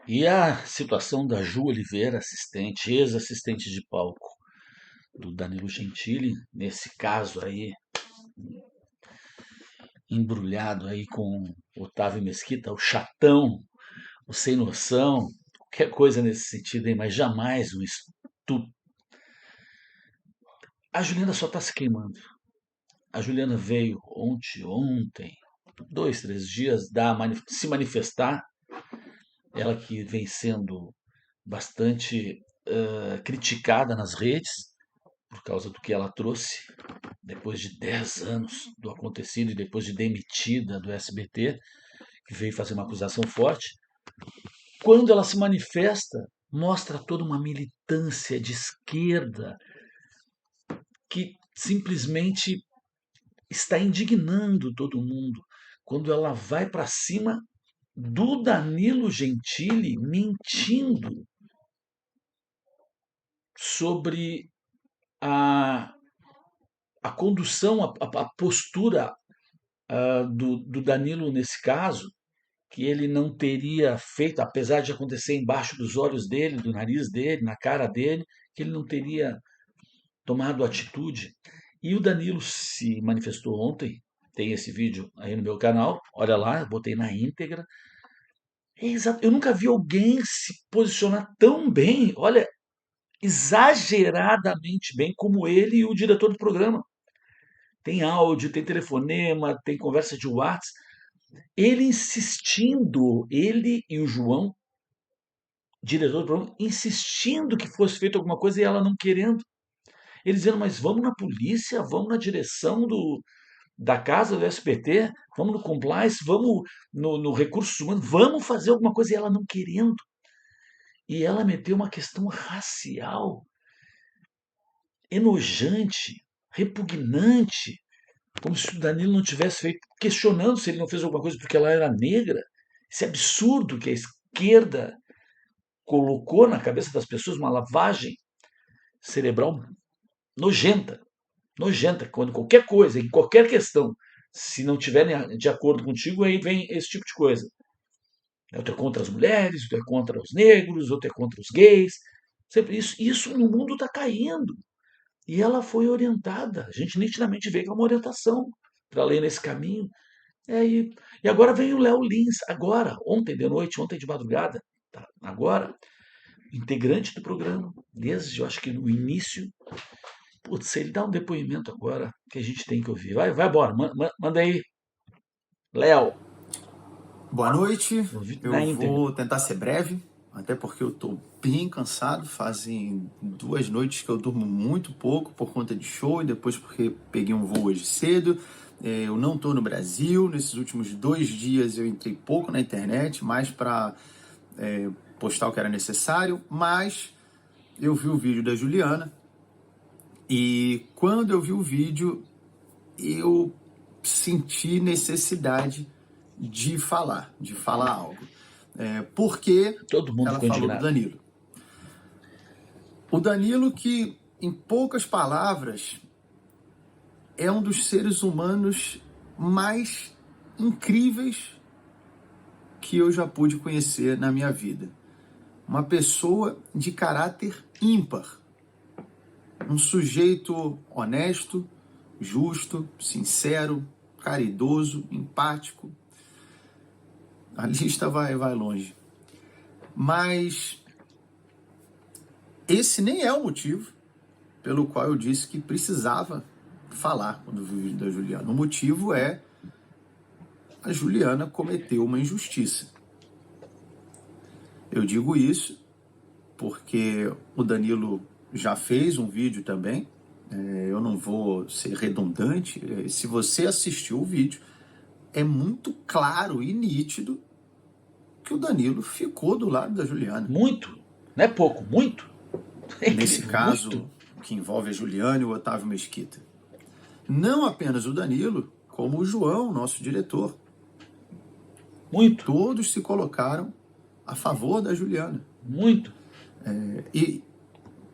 E a situação da Ju Oliveira, assistente, ex-assistente de palco do Danilo Gentili, nesse caso aí, embrulhado aí com Otávio Mesquita, o chatão, o sem noção, qualquer coisa nesse sentido aí, mas jamais o estupro. A Juliana só está se queimando. A Juliana veio ontem, 2, 3 dias, se manifestar, ela que vem sendo bastante criticada nas redes por causa do que ela trouxe, depois de 10 anos do acontecido e depois de demitida do SBT, que veio fazer uma acusação forte. Quando ela se manifesta, mostra toda uma militância de esquerda que simplesmente está indignando todo mundo. Quando ela vai para cima do Danilo Gentili mentindo sobre a, a condução, a postura do Danilo nesse caso, que ele não teria feito, apesar de acontecer embaixo dos olhos dele, do nariz dele, na cara dele, que ele não teria tomado atitude. E o Danilo se manifestou ontem, tem esse vídeo aí no meu canal, olha lá, eu botei na íntegra. Eu nunca vi alguém se posicionar tão bem, olha, exageradamente bem como ele e o diretor do programa. Tem áudio, tem telefonema, tem conversa de WhatsApp. Ele insistindo, ele e o João, diretor do programa, insistindo que fosse feita alguma coisa e ela não querendo. Ele dizendo, mas vamos na polícia, vamos na direção da casa do SBT, vamos no compliance, vamos no recursos humanos, vamos fazer alguma coisa e ela não querendo. E ela meteu uma questão racial, enojante, repugnante, como se o Danilo não tivesse feito, questionando se ele não fez alguma coisa porque ela era negra. Esse absurdo que a esquerda colocou na cabeça das pessoas, uma lavagem cerebral nojenta, nojenta, quando qualquer coisa, em qualquer questão, se não tiverem de acordo contigo, aí vem esse tipo de coisa. Outro é contra as mulheres, outro é contra os negros, outro é contra os gays. Sempre isso no mundo está caindo. E ela foi orientada. A gente nitidamente vê que é uma orientação para ler nesse caminho. E agora vem o Léo Lins, agora, ontem de noite, ontem de madrugada, tá? Agora, integrante do programa, desde eu acho que no início. Putz, ele dá um depoimento agora que a gente tem que ouvir. Vai embora, manda aí, Léo. Boa noite, Na eu íntegra. vou tentar ser breve, até porque eu estou bem cansado, fazem 2 noites que eu durmo muito pouco por conta de show e depois porque peguei um voo hoje cedo. Eu não estou no Brasil, nesses últimos 2 dias eu entrei pouco na internet, mais para postar o que era necessário, mas eu vi o vídeo da Juliana e quando eu vi o vídeo eu senti necessidade de falar algo. Porque Todo mundo ela ficou falou do indignado. Danilo. O Danilo que, em poucas palavras, é um dos seres humanos mais incríveis que eu já pude conhecer na minha vida. Uma pessoa de caráter ímpar. Um sujeito honesto, justo, sincero, caridoso, empático. A lista vai longe. Mas esse nem é o motivo pelo qual eu disse que precisava falar quando vi o vídeo da Juliana. O motivo é a Juliana cometeu uma injustiça. Eu digo isso porque o Danilo já fez um vídeo também. Eu não vou ser redundante. Se você assistiu o vídeo, é muito claro e nítido que o Danilo ficou do lado da Juliana. Muito, não é pouco, muito. É Nesse incrível, muito. caso que envolve a Juliana e o Otávio Mesquita. Não apenas o Danilo, como o João, nosso diretor. Muito, Todos se colocaram a favor da Juliana. muito. E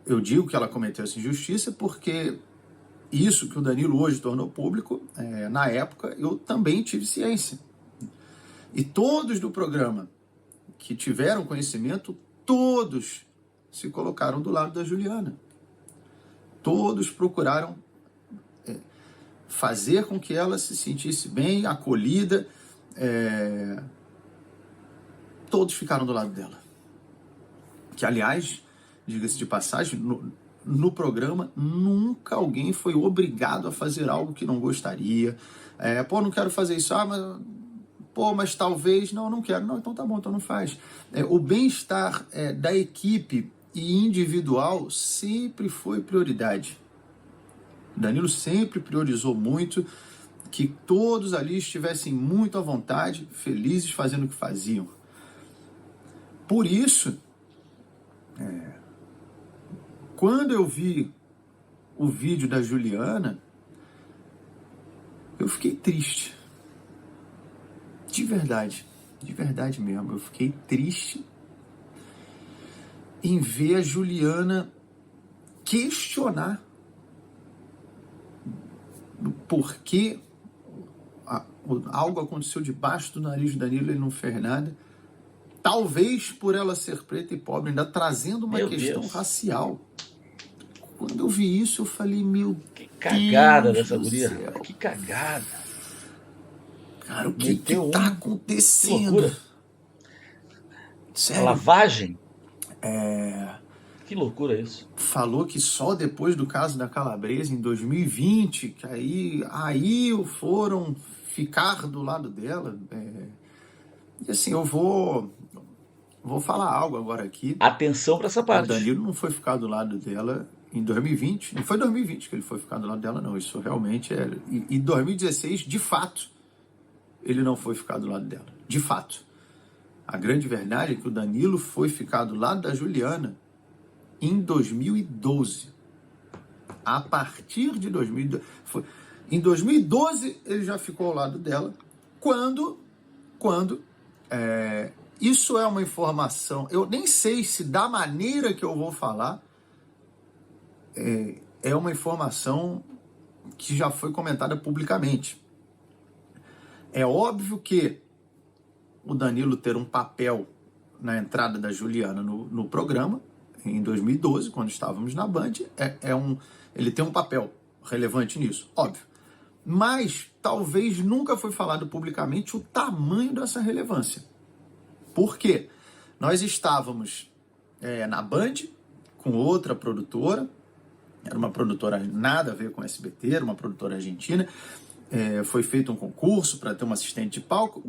eu digo que ela cometeu essa injustiça porque isso que o Danilo hoje tornou público, na época eu também tive ciência. E todos do programa que tiveram conhecimento, todos se colocaram do lado da Juliana. Todos procuraram fazer com que ela se sentisse bem, acolhida. Todos ficaram do lado dela. Que, aliás, diga-se de passagem, no programa, nunca alguém foi obrigado a fazer algo que não gostaria. Não quero fazer isso. Mas talvez... Não quero. Não, então tá bom, então não faz. O bem-estar da equipe e individual sempre foi prioridade. Danilo sempre priorizou muito que todos ali estivessem muito à vontade, felizes fazendo o que faziam. Por isso, quando eu vi o vídeo da Juliana, eu fiquei triste. De verdade mesmo. Eu fiquei triste em ver a Juliana questionar o porquê algo aconteceu debaixo do nariz do Danilo e ele não fez nada. Talvez por ela ser preta e pobre, ainda trazendo uma questão racial. Quando eu vi isso, eu falei, meu que cagada Deus dessa do guria. céu. Que cagada. Cara, o que tá acontecendo? Que loucura. Sério? A lavagem? Que loucura isso. Falou que só depois do caso da Calabresa, em 2020, que aí foram ficar do lado dela. E assim, eu vou falar algo agora aqui. Atenção para essa parte. O Danilo não foi ficar do lado dela em 2020. Não foi em 2020 que ele foi ficar do lado dela, não. Isso realmente era... E em 2016, de fato, ele não foi ficar do lado dela. De fato. A grande verdade é que o Danilo foi ficar do lado da Juliana em 2012. A partir de 2012... Em 2012, ele já ficou ao lado dela. Quando isso é uma informação... Eu nem sei se da maneira que eu vou falar... É uma informação que já foi comentada publicamente. É óbvio que o Danilo ter um papel na entrada da Juliana no programa, em 2012, quando estávamos na Band, ele tem um papel relevante nisso, óbvio. Mas talvez nunca foi falado publicamente o tamanho dessa relevância. Por quê? Nós estávamos na Band com outra produtora, era uma produtora nada a ver com a SBT, era uma produtora argentina. Foi feito um concurso para ter uma assistente de palco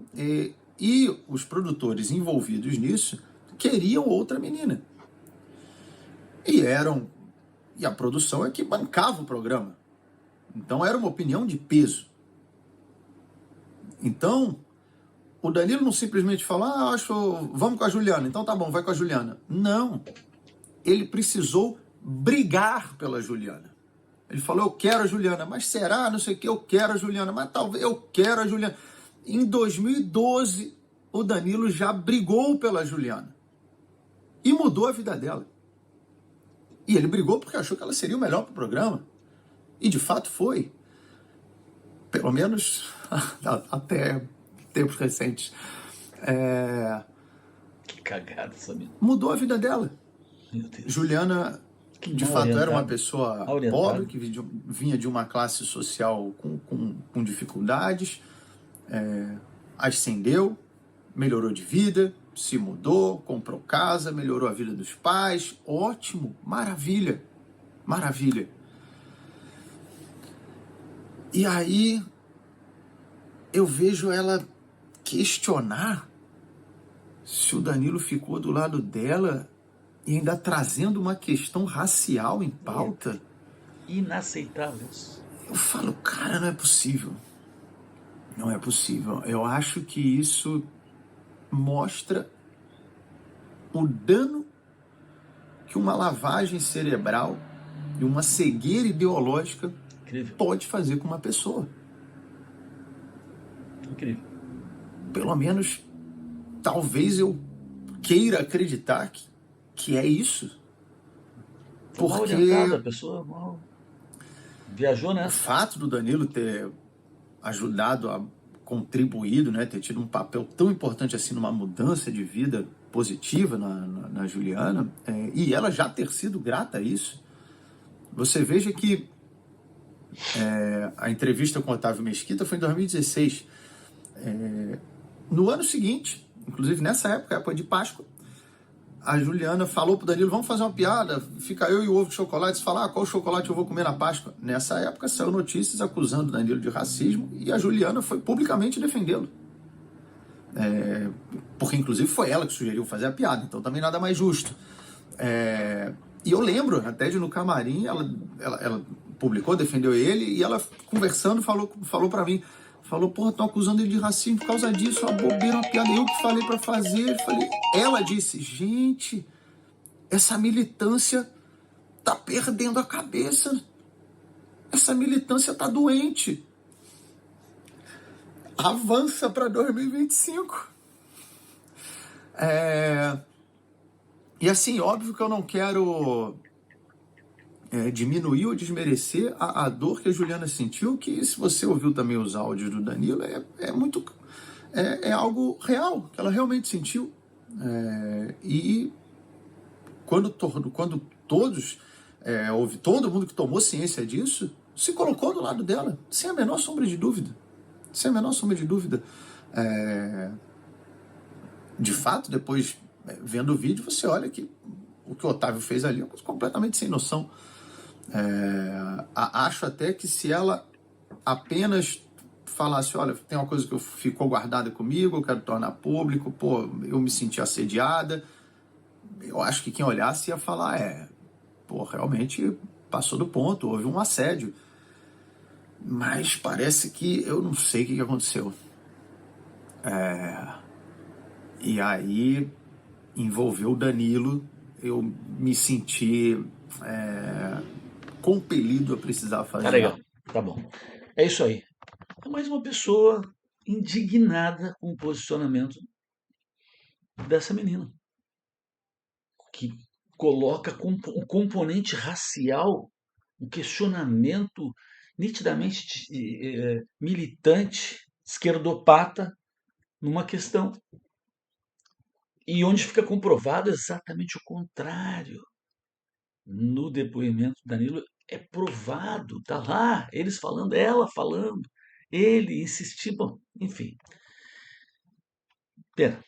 e os produtores envolvidos nisso queriam outra menina. E a produção é que bancava o programa. Então era uma opinião de peso. Então, o Danilo não simplesmente falou, vamos com a Juliana, então tá bom, vai com a Juliana. Não. Ele precisou brigar pela Juliana. Ele falou, eu quero a Juliana, mas será? Não sei o que, eu quero a Juliana, mas talvez eu quero a Juliana. Em 2012, o Danilo já brigou pela Juliana. E mudou a vida dela. E ele brigou porque achou que ela seria o melhor para o programa. E de fato foi. Pelo menos até tempos recentes. Que cagada essa menina. Mudou a vida dela. Meu Deus. Juliana, de fato, era uma pessoa pobre, que vinha de uma classe social com dificuldades, ascendeu, melhorou de vida, se mudou, comprou casa, melhorou a vida dos pais, ótimo, maravilha, maravilha. E aí eu vejo ela questionar se o Danilo ficou do lado dela e ainda trazendo uma questão racial em pauta. Inaceitável isso. Eu falo, cara, não é possível. Não é possível. Eu acho que isso mostra o dano que uma lavagem cerebral e uma cegueira ideológica pode fazer com uma pessoa. Incrível. Pelo menos, talvez eu queira acreditar que é isso. Porque orientada, a pessoa mal viajou nessa. O fato do Danilo ter ajudado a contribuído, né, ter tido um papel tão importante assim numa mudança de vida positiva na Juliana, e ela já ter sido grata a isso. Você veja que a entrevista com o Otávio Mesquita foi em 2016. No ano seguinte, inclusive nessa época de Páscoa, a Juliana falou pro Danilo, vamos fazer uma piada, fica eu e o ovo de chocolate, você fala, qual chocolate eu vou comer na Páscoa? Nessa época saiu notícias acusando o Danilo de racismo e a Juliana foi publicamente defendê-lo. Porque inclusive foi ela que sugeriu fazer a piada, então também nada mais justo. E eu lembro, até de no camarim, ela publicou, defendeu ele, e ela conversando falou para mim, falou, porra, estão acusando ele de racismo por causa disso, uma bobeira, uma piada, eu que falei para fazer. Ela disse, gente, essa militância tá perdendo a cabeça, essa militância tá doente. Avança para 2025. E assim, óbvio que eu não quero diminuir ou desmerecer a dor que a Juliana sentiu, que se você ouviu também os áudios do Danilo, é algo real, que ela realmente sentiu. E quando todos, houve todo mundo que tomou ciência disso, se colocou do lado dela, sem a menor sombra de dúvida. Sem a menor sombra de dúvida. De fato, depois, vendo o vídeo, você olha que o que o Otávio fez ali é uma coisa completamente sem noção. Acho até que se ela apenas falasse, olha, tem uma coisa que ficou guardada comigo, eu quero tornar público, eu me senti assediada, eu acho que quem olhasse ia falar, realmente passou do ponto, houve um assédio. Mas parece que eu não sei o que aconteceu. E aí envolveu o Danilo, eu me senti compelido a precisar Tá fazer legal, algo. tá bom. É isso aí. É mais uma pessoa indignada com o posicionamento dessa menina, que coloca um componente racial, um questionamento nitidamente militante, esquerdopata, numa questão. E onde fica comprovado exatamente o contrário. No depoimento do Danilo é provado, tá lá, eles falando, ela falando, ele insistindo, bom, enfim. Pena.